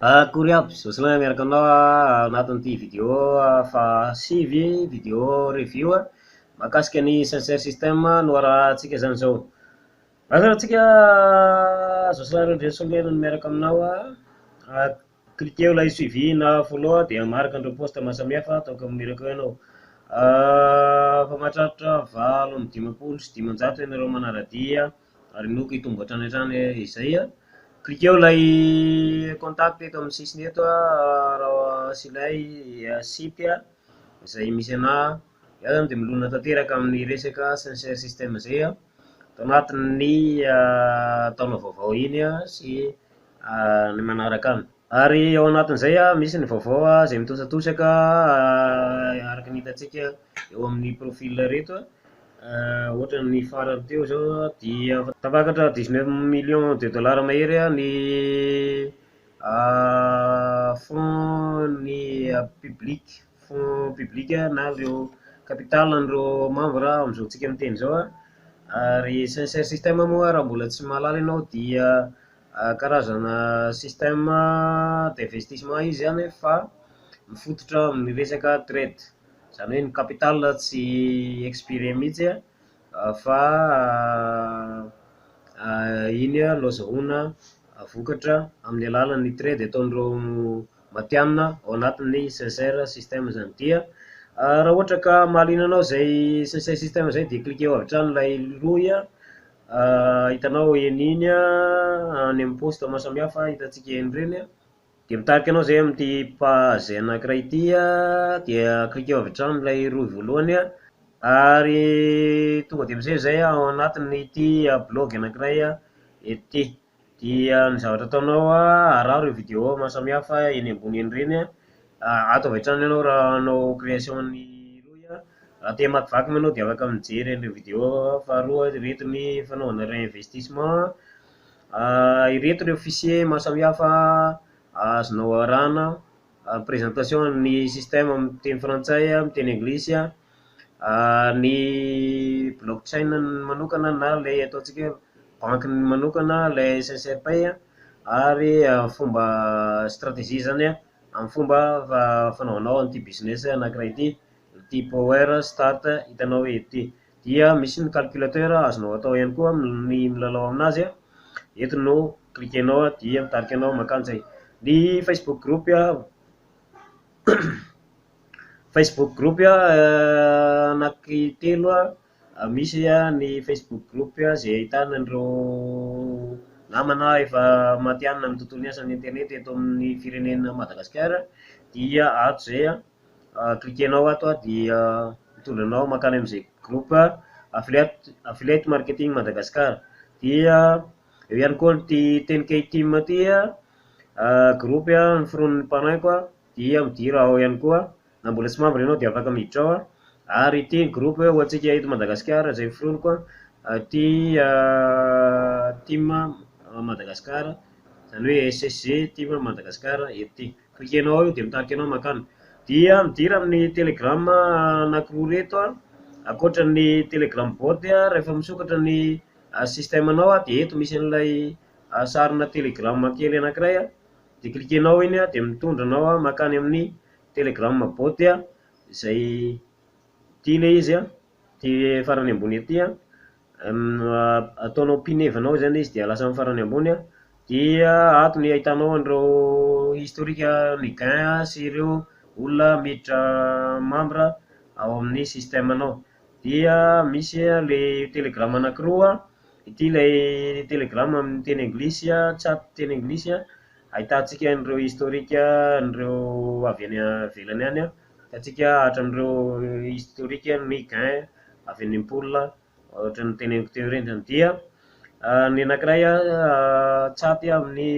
Akory aby, Jocelyn miaraka aminao anatin'ity vidéo fa sivy vidéo review mahakasika ny Sincere System no arahantsika zany zao. Asa raha Jocelyn Rendrensolier no miaraka aminao cliquez ilay suivi na follow dia marika andreo poste maro samihafa ataoko mireko ianao. Fa mahatratra 8,5 sy 500 ianareo manaradia ary noky hitombo hatrany hatrany izay cliquez ilay contact eto amin'ny sisiny eto raha sy ilay site izay misy anahy iaho zany dia milona tanteraka amin'ny resaka Sincere System zay tao anatin'ny taona vaovao iny sy ny manaraka any. Ary ao anatin'izay misy ny vaovao izay mitosatosaka araka ny hitantsika eo amin'ny profil reto ohatra ny farany teo zao dia tafakatra 19 millions de dollars mahery ny fonds ny fonds public na ireo capital n'ireo membre amin'izao tsika miteny zao ary Sincere System moa raha mbola tsy mahalala ianao dia karazana système d'investissement izy zany fa mifototra amin'ny resaka trade, zany hoe ny capital tsy expiré mihitsy fa iny no azahoana vokatra amin'ny alalan'ny trade ataon'ireo matianina ao anatin'ny Sincere System zany. Dia raha ohatra ka mahaliana anao zay Sincere System zay dia cliquez avy hatrany ilay roy hitanao eniny any amin'ny poste maro samihafa hitantsika eny reny dia mitarika anao zay amin'ity page anankiray ity dia cliquez avy hatrany ilay roy voalohany ary tonga dia amizay zay ao anatin'ny ity blog anankiray ety dia ny zavatra ataonao araro io vidéo maro samihafa eny ambony eny reny ato avy hatrany ianao raha hanao création ny roy raha te hamakivaky moa ianao dia afaka mijery an'ireo vidéo faharoa ireto ny fanaovana réinvestissement ireto ireo fichier maro samihafa azonao arahana présentation ny système amin'ny teny frantsay amin'ny teny anglisy ny blockchain manokana na ilay ataontsika banque manokana ilay Sincere Pay ary fomba stratégie zany amin'ny fomba fanaovanao an'ity business anankiray ity, ity power start hitanao ety dia misy ny calculateur azonao atao ihany koa ny milalao aminazy eto no cliquenao dia mitarika anao makany zay. Ny Facebook group Facebook group anankitelo misy ny Facebook group izay ahitana an'ireo namana efa matianina amin'ny tontolo iasan'ny internet eto amin'ny firenena Madagasikara dia ato zay cliquenao ato dia mitondra anao makany amin'izay group affiliate marketing Madagasikara. Dia eo ihany koa ty TNK team ty group noforon'ny mpanaiko dia midira ao ihany koa na mbola tsy membre ianao dia afaka miditra ao ary ity groupe ho antsika eto Madagasikara izay foroniko ty team Madagasikara zany hoe SSG team Madagasikara ety cliquenao io dia mitarika anao makany dia midira amin'ny telegram anankiroa reto akoatra ny telegram bot rehefa misokatra ny système anao dia eto misy an'ilay sarina telegram kely anankiray dia cliquenao iny dia mitondra anao makany amin'ny telegram bot izay ty le izy ty farany ambony ety ataonao pinevanao zany izy dia lasa amin'ny farany ambony dia ato ny ahitanao an'ireo historique ny gain sy ireo olona miditra membre ao amin'ny système anao. Dia misy le telegram anankiroa ity ilay telegram amin'ny teny anglisy chat teny anglisy ahitantsika an'ireo historique an'ireo avy any ivelany any hitantsika hatramin'ireo historique ny gain avy any ampola ohatra ny teneniko teo ireny zany. Dia ny anankiray chat amin'ny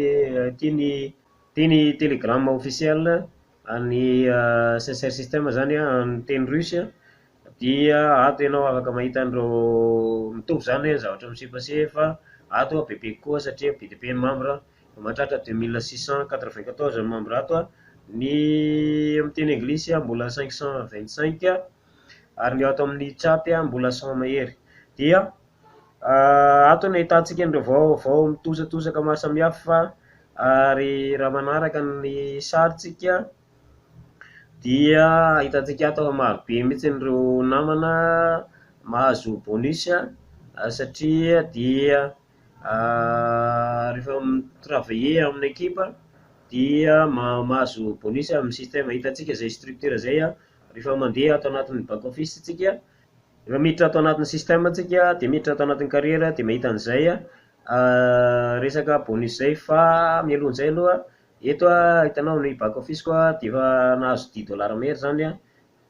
teny telegram officiel ny Sincere System zany ny teny russe dia ato ianao afaka mahita an'ireo mitovy zany zavatra misepasehy fa ato bebe koa satria be dia be ny membre mahatratra 2694 ny membre ato ny amin'ny teny anglisy mbola 525 ary ny ato amin'ny chat mbola 100 mahery. Dia ato ny ahitantsika an'ireo vaovao mitosatosaka maro samihafa Ary raha manaraka ny saritsika dia hitantsika ato marobe mihitsy ireo namana mahazo bonus satria dia rehefa mitravailler amin'ny ekipa dia mahazo bonus amin'ny système hitantsika zay structure zay rehefa mandeha ato anatin'ny back office tsika, rehefa miditra ato anatin'ny système tsika dia miditra ato anatin'ny carrière dia mahita an'izay resaka bonus zay. Fa mialohan'izay aloha eto hitanao ny back office koa dia efa nahazo $10 mahery zany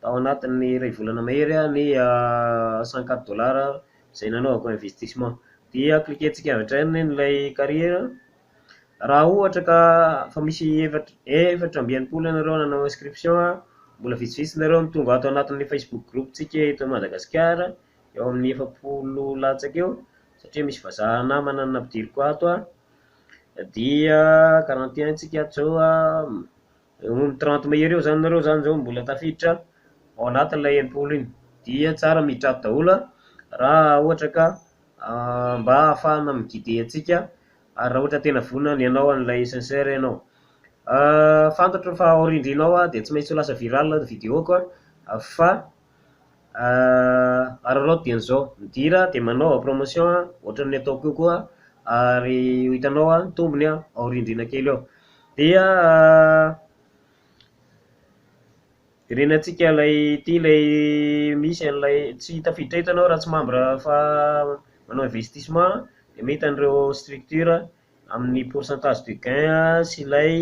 tao anatin'ny iray volana mahery ny $104 zay nanaovako investissement. Dia cliquentsika avy hatrany n'ilay carrière. Raha ohatra ka fa misy efatra amby enimpolo ianareo nanao inscription, mbola vitsivitsy nareo mitonga ato anatin'ny Facebook group tsika eto Madagasikara, eo amin'ny 70 latsaka eo, satria misy vazaha namana nampidiriko ato dia 41 tsika zao 30 mahery eo zany nareo zany zao mbola tafiditra ao anatin'ilay enimpolo iny. Dia tsara miditra ato daholo raha ohatra ka mba ahafahana miguider antsika, ary raha ohatra tena vonana ianao an'ilay sincère ianao. Fantatro fa aorindrinao dia tsy maintsy ho lasa viral vidéoko fa ararao dia an'izao midira dia manao promotion ohatran'ny ny ataoko io koa, ary hitanao tombony aorindrina kely eo. Dia renantsika ilay misy an'ilay tsy tafiditra eto ianao raha tsy membre fa manao investissement, dia mahita an'ireo structure amin'ny pourcentage de gain sy ilay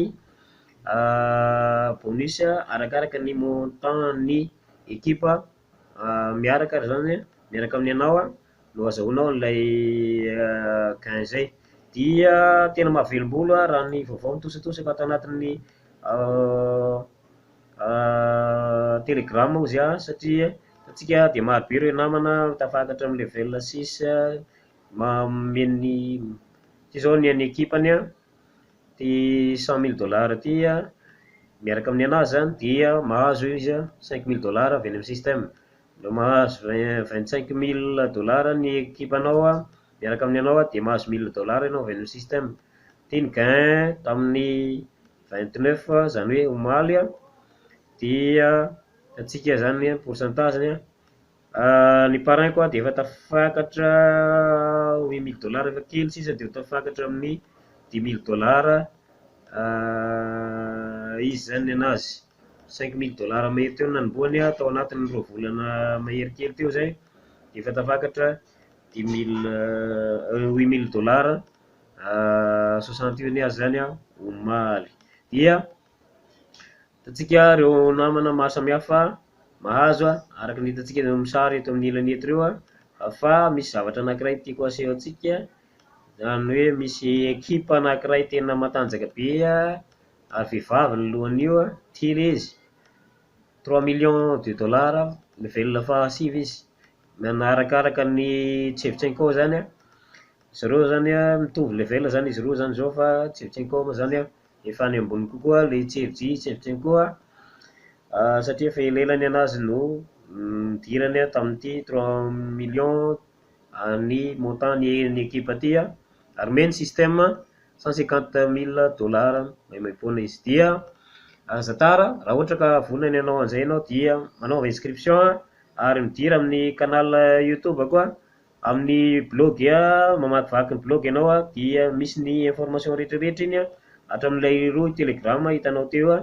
bonus arakaraka ny montant ny ekipa miaraka zany miaraka amin'ny anao no azahoanao an'ilay gain zay. Dia tena mahavelom-bolo raha ny vaovao mitosatosaka ato anatin'ny telegram ozy satria atsika dia marobe ireo namana tafakatra amin'ny level 6 mameny ty zao ny an'ny ekipany ty $100,000 ty miaraka amin'ny anazy zany dia mahazo izy $5,000 avy any amin'ny système. Raha mahazo $25,000 ny ekipanao miaraka amin'ny anao dia mahazo $1,000 ianao avy any amin'ny système. Ty ny gain tamin'ny 29 zany hoe omaly dia atsika zany pourcentage ny parrain koa dia efa tafakatra $8,000 efa kely sisa dia tafakatra amin'ny $10,000 izy zany anazy. $5,000 mahery teo nanomboany tao anatin'ny 2 volana mahery kely teo zay, dia efa tafakatra $8,000 61 azy zany omaly. Dia hitantsika ireo namana maro samihafa mahazo araka ny hitantsika amin'ny sary eto amin'ny ilany eto ireo fa misy zavatra anankiray tiako aseho antsika, zany hoe misy ekipa anankiray tena matanjaka be ary vehivavy ny lohan'io, tiry izy $3 millions level fahasivy izy, manarakaraka ny Shevchenko zany zareo zany mitovy level zany izy roa zany zao, fa Shevchenko zany efa any ambony kokoa le Shevchenko satria efa elelany anazy no nidirany tamin'ity 3 millions ny montant ny ekipa ty ary meny système $150,000 maimaimpoana izy. Dia aza tara raha ohatra ka vonana ianao an'izay ianao dia manao inscription ary midira amin'ny canal YouTube koa, amin'ny blog mamakivaky ny blog ianao dia misy ny information rehetrarehetra iny hatramin'ilay roa telegram hitanao teo,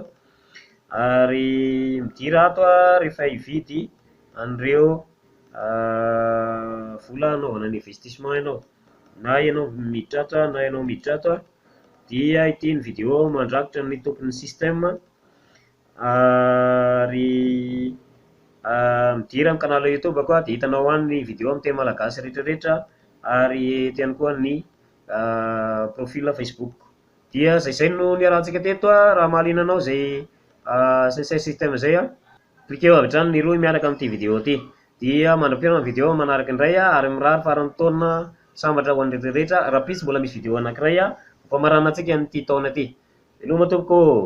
ary midira ato rehefa hividy an'ireo vola anaovana ny investissement ianao, na ianao miditra ato na ianao miditra ato dia ity ny vidéo mandrakotra ny tompon'ny système ary midira amin'ny canal YouTube koa dia hitanao any ny vidéo amin'ny teny malagasy rehetrarehetra, ary ety ihany koa ny profil Facebook. Dia zay no niarahantsika teto raha mahaliana anao zay système zay cliqueo avy hatrany ny roa miaraka amin'ity vidéo ty. Dia mandram-piainana vidéo manaraka indray ary mirary faran'ny taona sambatra ho an'ny rehetrarehetra raha pisy mbola misy vidéo anankiray ampamarana antsika an'ity taona ty. Veloma tompoko.